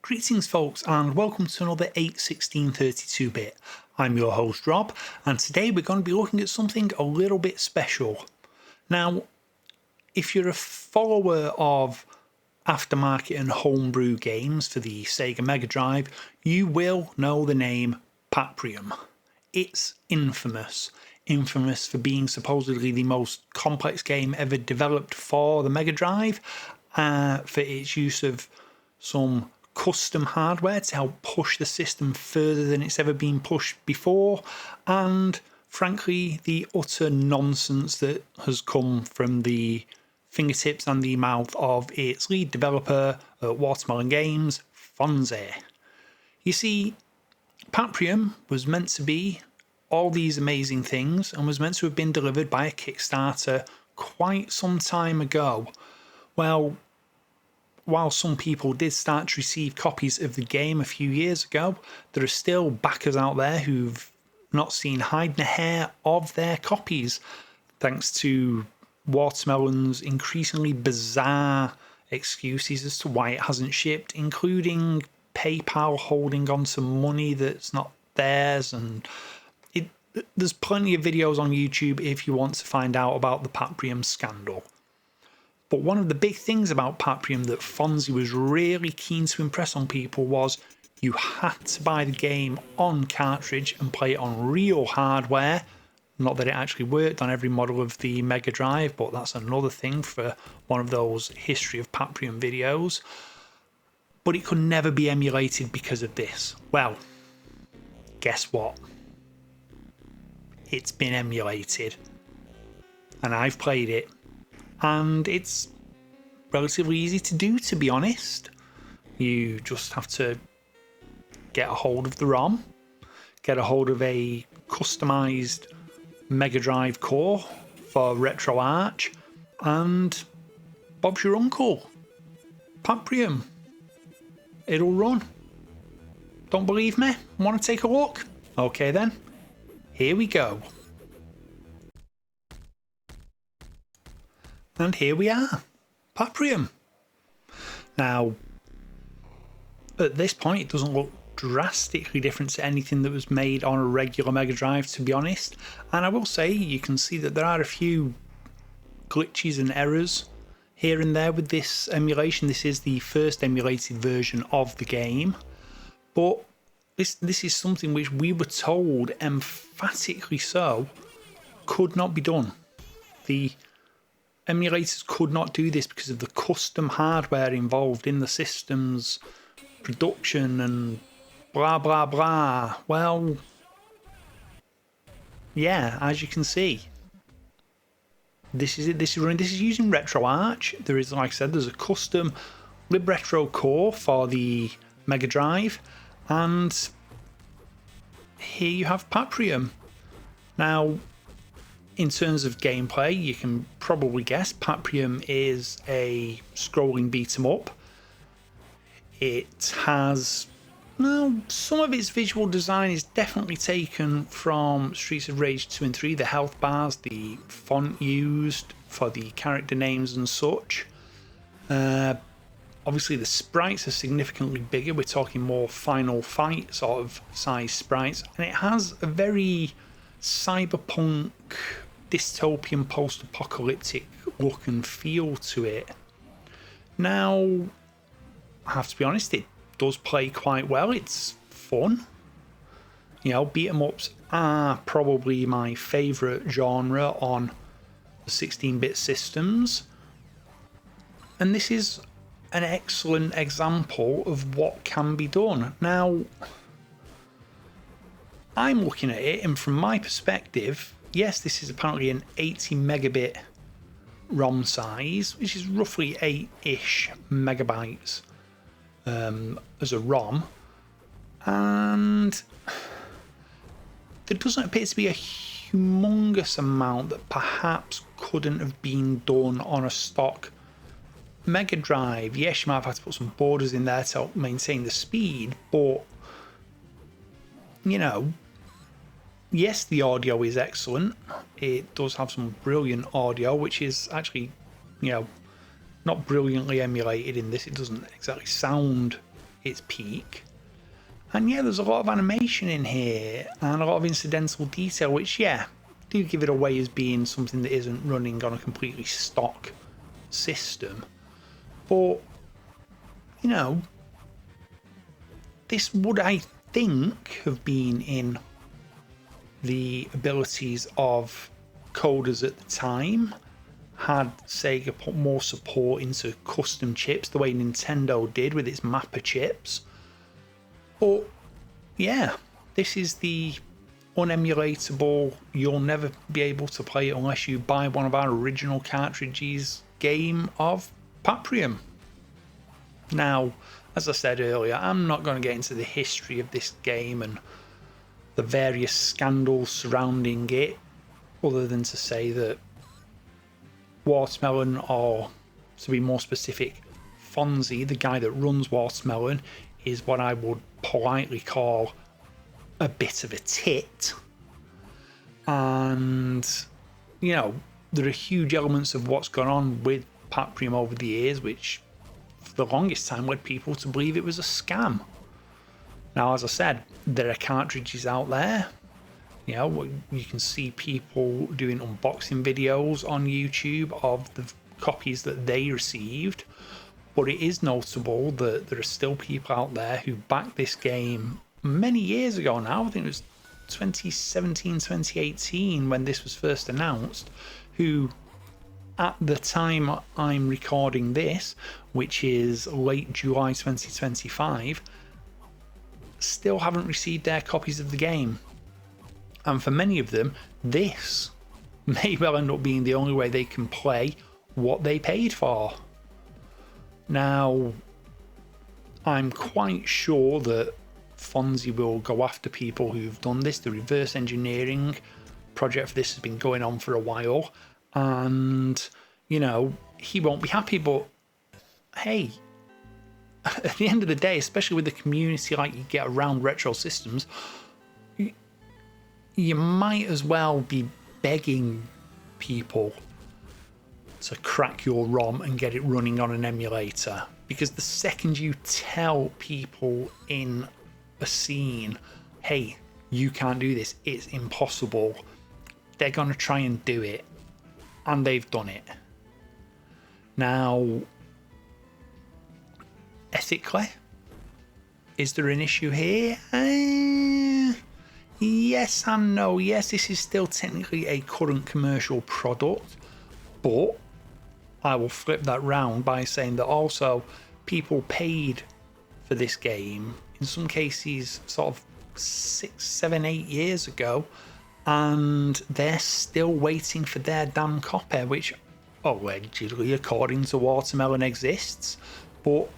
Greetings folks and welcome to another 8/16/32-bit. I'm your host Rob and today we're going to be looking at something a little bit special. Now, if you're a follower of aftermarket and homebrew games for the Sega Mega Drive, you will know the name Paprium. It's infamous for being supposedly the most complex game ever developed for the Mega Drive, for its use of some custom hardware to help push the system further than it's ever been pushed before, and frankly the utter nonsense that has come from the fingertips and the mouth of its lead developer at Watermelon Games, Fonzie. You see, Paprium was meant to be all these amazing things and was meant to have been delivered by a Kickstarter quite some time ago. Well, while some people did start to receive copies of the game a few years ago, there are still backers out there who've not seen hide nor hair of their copies, thanks to Watermelon's increasingly bizarre excuses as to why it hasn't shipped, including PayPal holding on to money that's not theirs. And there's plenty of videos on YouTube if you want to find out about the Paprium scandal. But one of the big things about Paprium that Fonzie was really keen to impress on people was you had to buy the game on cartridge and play it on real hardware. Not that it actually worked on every model of the Mega Drive, but that's another thing for one of those history of Paprium videos. But it could never be emulated because of this. Well, guess what? It's been emulated. And I've played it. And it's relatively easy to do, to be honest. You just have to get a hold of the ROM, get a hold of a customized Mega Drive core for RetroArch, and Bob's your uncle. Paprium. It'll run. Don't believe me? Want to take a look? Okay then, here we go. And here we are, Paprium. Now, at this point, it doesn't look drastically different to anything that was made on a regular Mega Drive, to be honest. And I will say, you can see that there are a few glitches and errors here and there with this emulation. This is the first emulated version of the game. But this is something which we were told emphatically so could not be done. The emulators could not do this because of the custom hardware involved in the system's production and blah blah blah. Well, yeah, as you can see, this is it. This is using RetroArch. There is, like I said, there's a custom LibRetro core for the Mega Drive, and here you have Paprium. Now, in terms of gameplay, you can probably guess Paprium is a scrolling beat-em-up. It has, well, some of its visual design is definitely taken from Streets of Rage 2 and 3, the health bars, the font used for the character names and such. Obviously the sprites are significantly bigger, we're talking more Final Fight sort of size sprites, and it has a very cyberpunk, dystopian, post-apocalyptic look and feel to it. Now, I have to be honest, it does play quite well. It's fun. You know, beat 'em ups are probably my favourite genre on the 16-bit systems, and this is an excellent example of what can be done. Now, I'm looking at it, and from my perspective, yes, this is apparently an 80 megabit ROM size, which is roughly 8-ish megabytes as a ROM, and there doesn't appear to be a humongous amount that perhaps couldn't have been done on a stock Mega Drive. Yes, you might have had to put some borders in there to help maintain the speed, but you know, yes, the audio is excellent. It does have some brilliant audio, which is actually, you know, not brilliantly emulated in this. It doesn't exactly sound its peak. And yeah, there's a lot of animation in here and a lot of incidental detail, which, yeah, do give it away as being something that isn't running on a completely stock system. But, you know, this would, I think, have been in the abilities of coders at the time. Had Sega put more support into custom chips the way Nintendo did with its mapper chips. But yeah, this is the unemulatable, you'll never be able to play it unless you buy one of our original cartridges game of Paprium. Now, as I said earlier, I'm not going to get into the history of this game and the various scandals surrounding it, other than to say that Watermelon, or to be more specific, Fonzie, the guy that runs Watermelon, is what I would politely call a bit of a tit. And, you know, there are huge elements of what's gone on with Paprium over the years, which for the longest time led people to believe it was a scam. Now, as I said, there are cartridges out there. You know, you can see people doing unboxing videos on YouTube of the copies that they received. But it is notable that there are still people out there who backed this game many years ago now. I think it was 2017, 2018 when this was first announced, who at the time I'm recording this, which is late July 2025, still haven't received their copies of the game. And for many of them, this may well end up being the only way they can play what they paid for. Now, I'm quite sure that Fonzie will go after people who've done this. The reverse engineering project for this has been going on for a while, and, you know, he won't be happy. But hey, at the end of the day, especially with the community like you get around retro systems, you might as well be begging people to crack your ROM and get it running on an emulator, because the second you tell people in a scene, hey, you can't do this, it's impossible, they're going to try and do it, and they've done it. Now, ethically, is there an issue here? Yes and no. Yes, this is still technically a current commercial product, but I will flip that round by saying that also people paid for this game, in some cases sort of 6, 7, 8 years ago, and they're still waiting for their damn copy, which allegedly, according to Watermelon, exists, but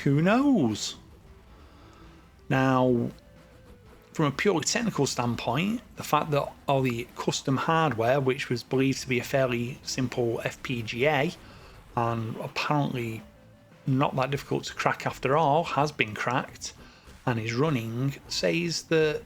who knows? Now, from a purely technical standpoint, the fact that all the custom hardware, which was believed to be a fairly simple FPGA, and apparently not that difficult to crack after all, has been cracked and is running, says that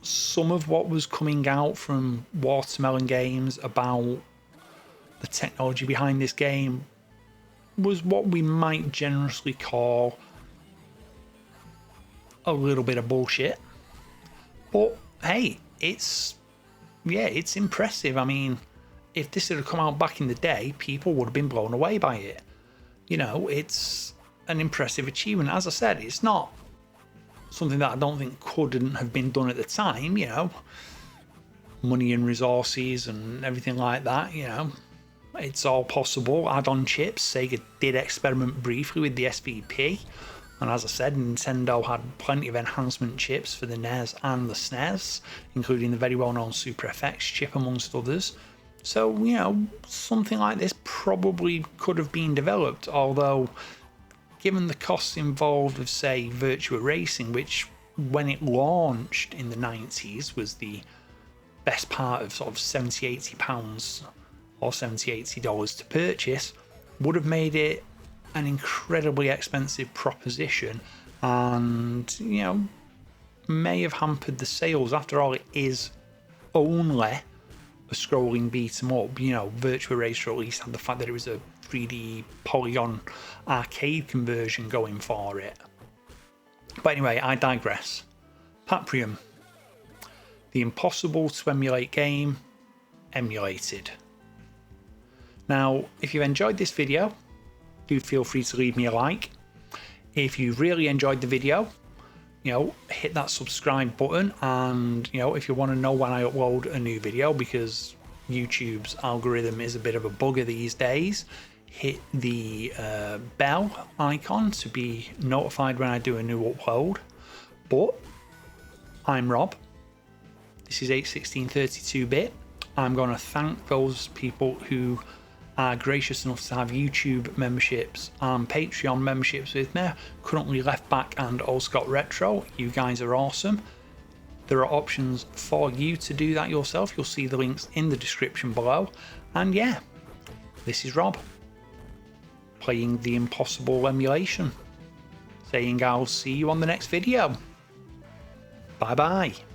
some of what was coming out from Watermelon Games about the technology behind this game was what we might generously call a little bit of bullshit. But hey, it's impressive. I mean, if this had come out back in the day, people would have been blown away by it. You know, it's an impressive achievement. As I said, it's not something that I don't think couldn't have been done at the time, you know. Money and resources and everything like that, you know. It's all possible. Add-on chips. Sega did experiment briefly with the SVP. And as I said, Nintendo had plenty of enhancement chips for the NES and the SNES, including the very well-known Super FX chip, amongst others. So, you know, something like this probably could have been developed, although given the costs involved with, say, Virtua Racing, which when it launched in the 90s was the best part of sort of £70-80 or $70-80 to purchase, would have made it an incredibly expensive proposition, and, you know, may have hampered the sales. After all, it is only a scrolling beat 'em up. You know, Virtua Racer at least had the fact that it was a 3D polygon arcade conversion going for it. But anyway, I digress. Paprium, the impossible to emulate game, emulated. Now, if you've enjoyed this video, do feel free to leave me a like. If you really enjoyed the video, hit that subscribe button, and if you want to know when I upload a new video, because YouTube's algorithm is a bit of a bugger these days, hit the bell icon to be notified when I do a new upload. But I'm Rob. This is 81632-bit. I'm going to thank those people who are gracious enough to have YouTube memberships and Patreon memberships with me. Currently Left Back and Old Scott Retro. You guys are awesome. There are options for you to do that yourself. You'll see the links in the description below. And yeah, this is Rob, playing the impossible emulation, saying I'll see you on the next video. Bye bye.